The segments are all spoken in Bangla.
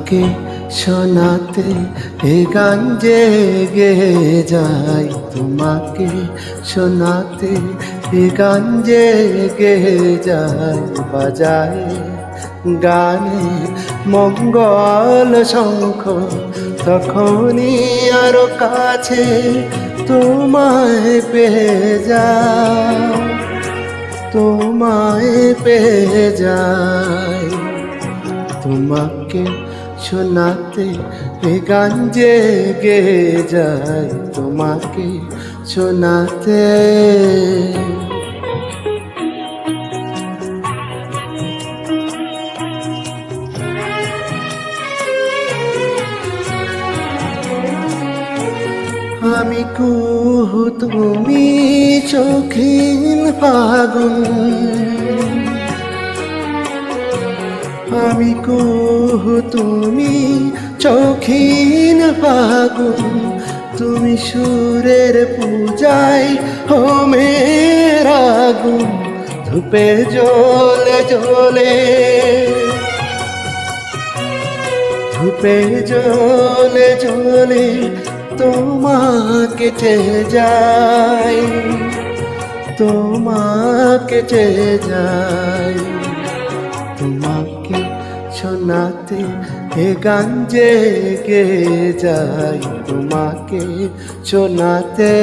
তোমাকে শোনাতে এ গান জেগে যায়, তোমাকে শোনাতে এ গান জেগে যায়, বাজায় গানে মঙ্গল শঙ্খ, তখনই আরো কাছে তোমায় পেয়ে যায়, তোমায় পেয়ে যায়। তোমাকে শোনাতে এ গান জেগে যায়, তোমাকে শোনাতে। আমি কুহু তুমি চোখিন ফাগুন, আমি কুহু তুমি চোখিন ফাগুন, তুমি সুরের পূজায় হোমের আগুন, ধূপে জ্বলে জ্বলে, ধূপে জ্বলে জ্বলে তোমাকে চেয়ে যাই, তোমাকে চেয়ে যাই। তোমাকে শোনাতে এ গান জেগে যায়, তোমাকে শোনাতে।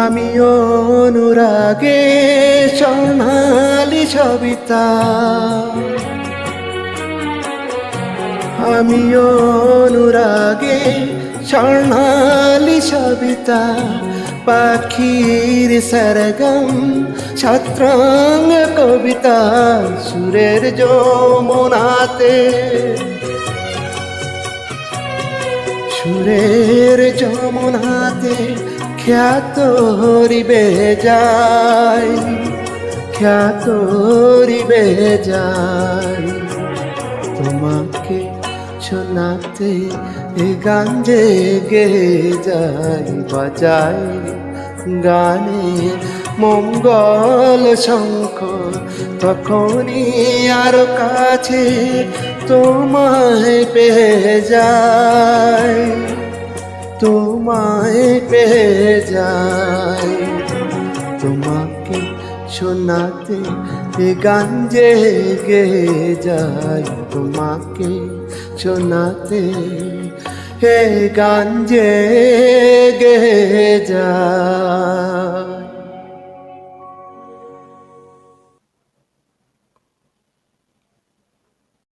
আমি অনুরাগে সোনালি সবিতা, আমি অনুরাগে সোনালি সবিতা, পাখির সরগম ছত্রাঙ্গ কবিতা, সুরের যমুনাতে, সুরের যমুনাতে খ্যাত হরিবে যায়, খ্যাত হরিবে যায়। তোমাকে শোনাতে এ গান জেগে যায়, বাজায় গানে মঙ্গল শঙ্খ, তখনই আরো কাছে তোমায় পেয়ে যায়, তোমায় পেয়ে যায়। তোমাকে শোনাতে এ গান জেগে যায়, তোমাকে শোনাতে এ গান জেগে যায়।